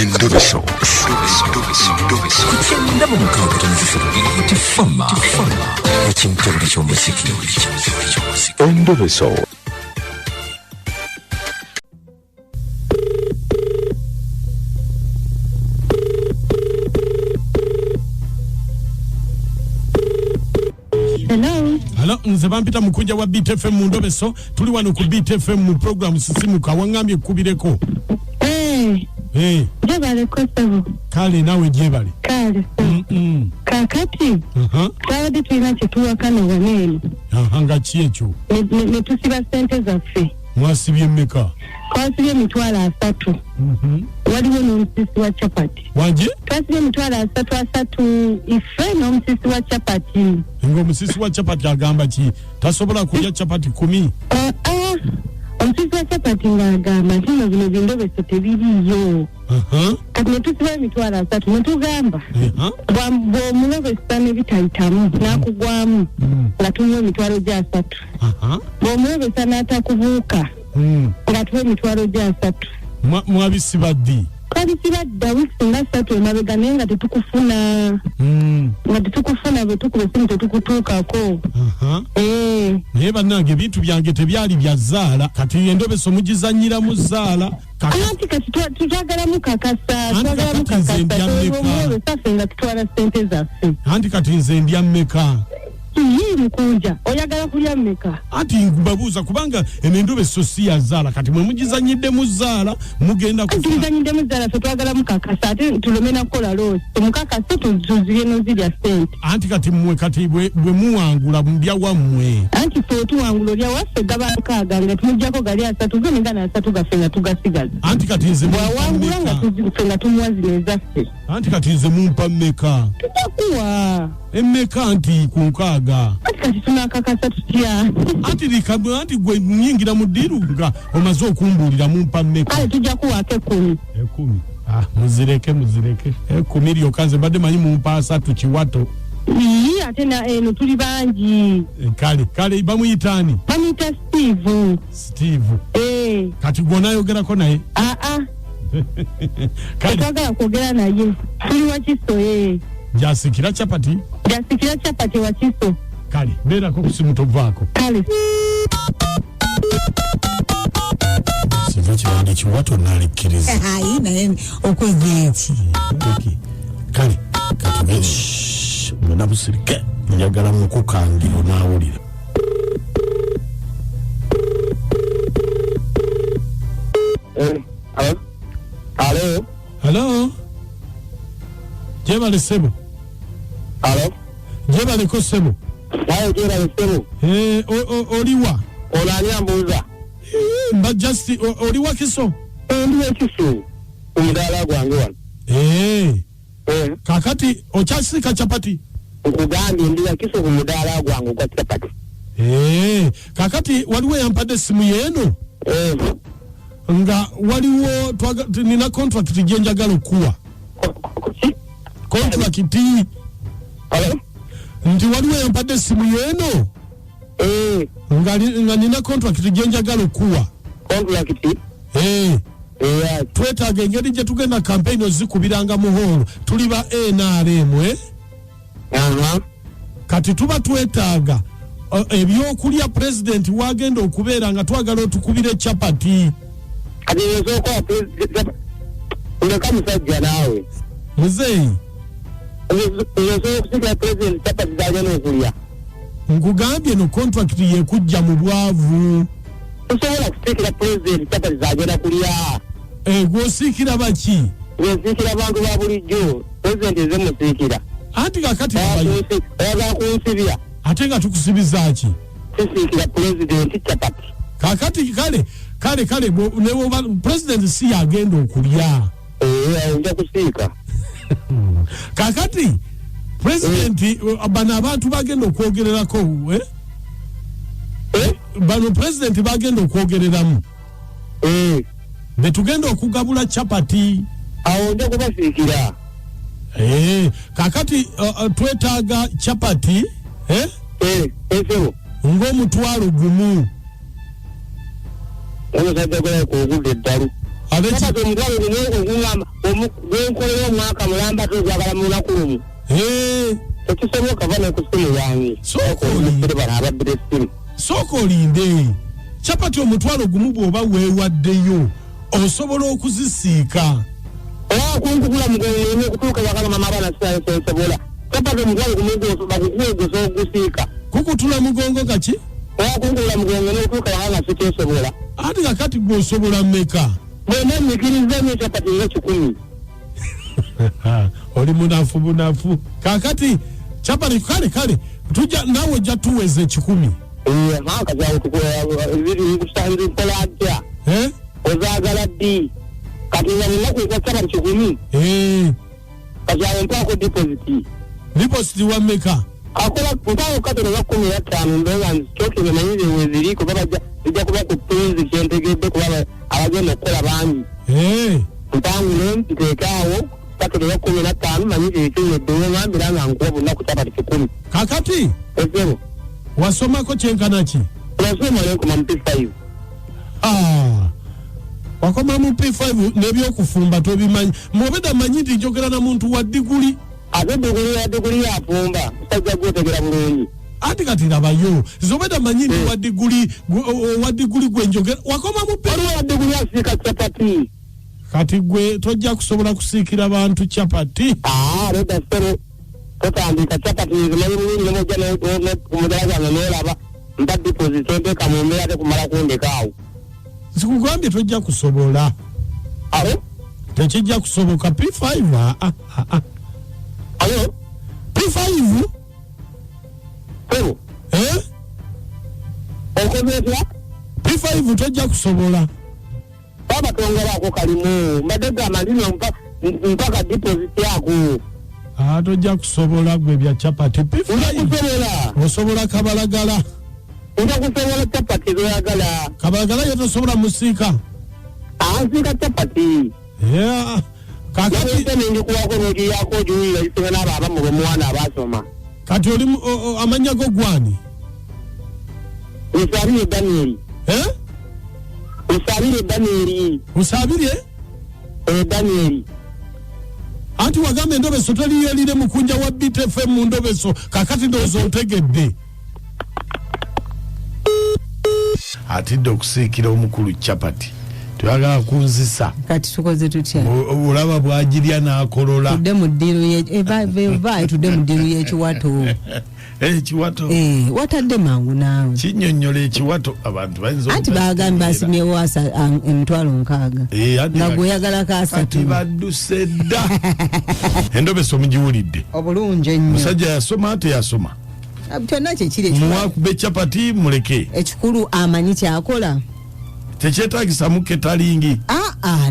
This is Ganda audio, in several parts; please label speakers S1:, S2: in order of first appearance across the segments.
S1: Endobeso. Kugenda mu mukaaga tifama ekintu buli ky'omuziki. Endobeso.
S2: Hello, nze bampita mukunja wa BTFM mu Ndobeso. Tuli wano ku BTFM mu program sisimuka wangambye kubireko.
S3: Jebale kosabu.
S2: Kale nawe jebale.
S3: Kale. Kakati. Tawadi tulina kyetuwakana wanene.
S2: Nga kyecho.
S3: Ne tusiba sente zaffe.
S2: Mwasibye mmeka?
S3: Twasibye emitwalo 3. Waliwo n'omusisi wa chapati.
S2: Wanje?
S3: Twasibye emitwalo 3 ife n'omusisi wa chapati.
S2: Ng'omusisi wa chapati agamba ki? Tasobola kulya chapati 10?
S3: Omusisi wa chapati ng'agamba nti bino b'Indobeso tebiriyo. Kati ne tusiba emitwalo 3 ne tugamba. Bw'omulobesa ne bitayitamu n'akugwamu nga tunywa emitwalo gya 3. Bw'omulobesa n'atakubuuka nga tuwa emitwalo gya 3.
S2: Mwabisiba ddi?
S3: Twabisibadda wiiki nga 3 emabega naye nga tetukufuna. Nga tetukufuna bwe tukuba essimu tetukutuukako.
S2: Naye bannange ebintu byange tebyali bya zzaala kati Endobeso mugizannyira mu zzaala.
S3: Anti kati tutwagalamu kakasa. Twagalamu kakasa. Omulobesa ffe nga tutwala ssente zaffe.
S2: Anti kati nze ndya mmeka?
S3: Mukunja oyagala kulya mmeka?
S2: Ati ngubabuuza kubanga Endobeso si ya zzaala kati mwe mugizannyidde mu zzaala mugenda kufa.
S3: Tugizannyidde mu zzaala ffe twagalamu kakasa ate tuleme na kukola loosi. Mukakasa tuzirye n'ozirya ssente.
S2: Anti kati mmwe kati bwe muwangula mbya wammwe. Anti
S3: ffe tuwangula olya waffe gaba 6 nga tumuggyako gali 3 gwe negana 3 gaffe nga tugasigaza.
S2: Anti kati nze
S3: bwawangula nga tuziffe nga tumuwa zino ezaffe.
S2: Anti kati nze mumpa mmeka?
S3: Tutakuwa
S2: emmeka anti ku 6.
S3: Kati tunakakasa tutya?
S2: Anti likabwe anti gwe nyingira mu ddiru nga omaze okumbuulira mumpa mmeka?
S3: Kale tujja kuwaako 10.
S2: 10. Muzireke. 10 lyokka nze mbadde manyi mumpa 3 kiwato.
S3: Ate na eno tuli bangi.
S2: Kale bamuyitaani?
S3: Bamuyita Steve.
S2: Kati gw'onaayogerako naye?
S3: Kale twagala kwogera naye. Tuli Wakiso
S2: Jasikira chapati?
S3: Jasikira chapati Wakiso.
S2: Kale beerako ku simu tovaako.
S3: Kale
S2: singa kirande kiwato naalikkiriza.
S4: Ayi naye okwegera ki?
S2: Kale katugere mwena busirike njagala mukukangiro naawulira. Hello? Jebale Sebo. Jebaleko Sebo.
S5: Jebale Sebo.
S2: Oliwa?
S5: Olani ambuuza.
S2: Mba just oliwa Kiso?
S5: Ndiwe Kiso. Omudaala gwange wano.
S2: Kakati okyasika chapati?
S5: Nkugambye ndiwe Kiso ku mudaala gwange gwa chapati.
S2: Kakati waliwo yampadde simu yeeno? Nga waliwo nina contract gye njagala okuwa. Contract nti waliwo yampadde simu yeeno? Nga nina contract gye njagala okuwa.
S5: Contract?
S2: Twetaaga engeri gye tugenda campaign ozikubiranga muholo tuli ba NRM kati tuba twetaaga ebyokulya president wagenda okubeera nga twagala otukubire chapati.
S5: Kati yezookola president ndeka musajja naawe
S2: muzeeyi
S5: yezookola kusikira president chapati zagenda okulya.
S2: Nkugambye no contract yekujja mu bwavu.
S5: Tosobola kusikira president chapati zagenda kulya.
S2: Gwosiikira baki?
S5: Gwosiikira abantu ba bulijjo president ezemusiikira.
S2: Anti kakati
S5: oyagala kunsibya.
S2: Ate nga tukusibiza ki?
S5: Tusiikira president chapati.
S2: Kakati kale newoba president si yagenda okulya.
S5: Nja kusiika.
S2: Kakati president bano abantu bagenda okwogererako bano president bagenda okwogereramu betugenda okugabula chapati.
S5: Awo nja kubasiikira.
S2: Kakati twetaaga chapati ng'omutwalo gumu.
S5: Omusajja gwe ko ogudde eddalu. Chapati omutwalo ogungamba gwenkolera omwaka mulamba tozagala mu lunaku lumu. Tekisoboka bane ku ssimu yange.
S2: Sooka olinde. Chapati omutwalo gumu bw'oba weewaddeyo osobola okuzisiika.
S5: Kunkukula mugongo n'okutuuka wakala mama abaana sisobola. Chapati omutwalo gumu bakukuweegusa okusiika.
S2: Kukutula mugongo kaki?
S5: Kunkukula mugongo n'okutuuka wakala siteesobola.
S2: Ate kakati gw'osobola mmeka?
S5: Bwena nyikiriza nnyo chapati nga 10.
S2: Oli munafu. Kakati chapati kale tujja nawe ojja tuweze 10.
S5: Maka jawo tukola ibiri kusangira kola atya. Ozagala ddi. Kati nga munaku kwa chapati 10. Kajawo mpako deposit.
S2: Deposit wa mmeka?
S5: Akola mpako katero ga 15 ndonga nchoke manyire weziriko baba ija kuba kutunzi kyentegedde kuba abagenda okukola bangi. Mpangu ntekawo katero ga 15 manyire ekyo ngambira nga nkuwa bunaku chapati 10.
S2: Kakati?
S5: Ezero.
S2: Wasomako kyenkana ki?
S5: Wasoma leko mu P5.
S2: Wakoma mu P5 n'ebyokufumba tobimanyi. Mubeda manyi nti njogera na muntu wa diguli.
S5: Ate diguli yafumba. Sajja gwotegera bulungi.
S2: Ati kati labayo. Zobeda manyi nti wa diguli gwe njogera. Wakoma mu P5.
S5: Waliwo wa diguli asiika chapati.
S2: Kati gwe tojja kusobola kusiikira bantu chapati.
S5: Leda sero. Totandika chapati zimanyi mulungi nemojja kumudalaga n'olaba mpa deposit nteka mu mbeera ate kumala kundekaawo.
S2: Sikugambye tojja kusobola. Tekijja kusoboka P5. P5?
S5: Okoze etya?
S2: P5 tojja kusobola.
S5: Baba tongolako kalimu. Mbadde gamba ndino mpaka deposit yako.
S2: Tojja kusobola gwe bya chapati. P5 osobola kabalagala.
S5: Kusobola chapati zoyagala.
S2: Kabalagala yotosobola musiika.
S5: Nsiika chapati.
S2: Kakati
S5: ndikuwako n'ogiyako ogiwulira isinga n'abo abamu b'omwana abasoma.
S2: Kati oli amanya go gwani?
S5: Usabire Daniel. Usabire Daniel.
S2: Usabire?
S5: Daniel.
S2: Anti wagambe Ndobeso toliyelire mukunja wa BTFM mu Ndobeso kakati ndozo ntegedde. Atidde okusiikira omukulu chapati. Tuyagala kunzisa.
S4: Kati tukoze tutya?
S2: Olaba bwagirya n'akolola.
S4: Tudde mu ddiru tudde mu ddiru y'ekiwato.
S2: Ekiwato.
S4: Watadde mangu naawe.
S2: Kinnyonnyola ekiwato abantu bayinza.
S4: Anti baagamba basimyewo emitwalo 6. Nga gweyagala kasatu.
S2: Kati badduse dda. Endobeso mugiwulidde.
S4: Obulungi ennyo.
S2: Musajja yasoma ate yasoma.
S4: Kyonna kye
S2: muwakube chapati muleke.
S4: Ekikulu amanyi kyakola.
S2: Tekyetaagisa muketalingi.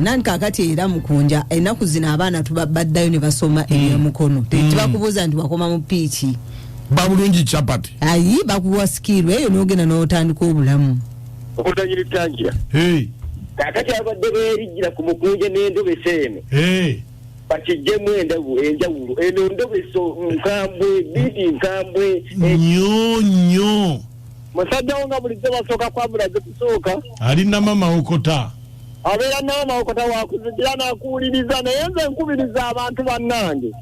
S4: Nani kakati era mukunja ennaku zino abaana baddayo ne basoma eby'omukono. Tebakubuuza nti wakoma mu piiki.
S2: Babulungi chapati.
S4: Bakuwa skill eyo n'ogenda n'otandika obulamu.
S5: Okutanyiritangira. Kakati abadde beerigira ku mukunja n'Endobeso eno. Bakijjemu enjawulo. Eno Ndobeso nkambwe, biiti nkambwe.
S2: Nnyo.
S5: Musajja wo nga bulijjo basooka kwabula ze kusooka.
S2: Alina mama okota.
S5: Abeera n'ama okota wakuzigira n'akuwuliriza naye nze nkubiriza abantu bannange.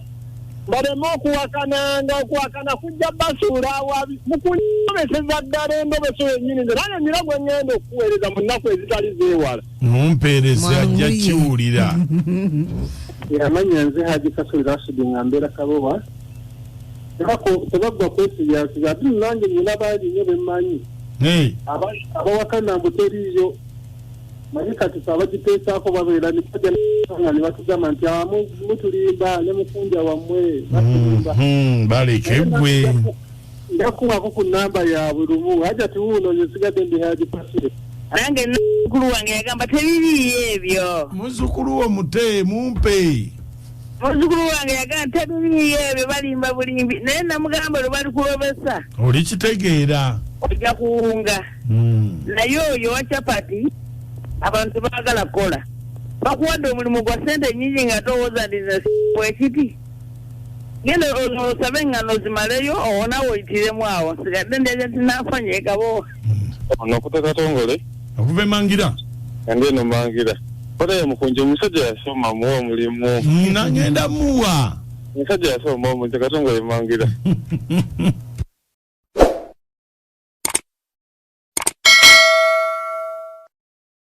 S5: Baleme okuwakana kujja basuula awabi. Mukunyomeseza ddala Endobeso yennyini nze nange nyina gwe ngenda okuweereza mu nnaku ezitali zeewala.
S2: Mumpeereze ajja kiwulira.
S6: Amanya nze Haji Kasuli Rashidi nga mbeera Kabowa. Tebaggwa kwesiga ati nange nyina baali nnyo bemmanyi. Abawakana mbu teriiyo. Manyi kati abagiteesaako babeera nga ne batugamba nti mutulimba ne mukunja wammwe batulimba.
S2: Baleke gwe.
S6: Ndakuwako ku nnamba yaabwe lumu. Haja tiwuuno nze sigadde ndi Haji Kasuli.
S3: Nange muzzukulu wange yagamba tebiriiyo ebyo.
S2: Muzzukulu wo mute mumpe.
S3: Muzzukulu wange yagamba tebiriiyo ebyo balimba bulimbi. Naye namugamba lwe bali kulobesa.
S2: Oli kitegeera.
S3: Ojja kuwunga. Naye oyo wa chapati abantu baagala kola. Bakuwadde omulimu gwa ssente nnyingi nga towooza nti bwekiti. Genda osabe engano zimaleyo owonawo oyitiremu awo. Nsigadde ndeze tinafanye Kabowa.
S5: Ono okuteeka tongole.
S2: Okuva Mangira.
S5: Ndi eno Mangira.
S7: Kole mukunje musajja yasoma muwa mulimu.
S2: Nangenda muwa.
S7: Musajja yasoma mu katongo emangira.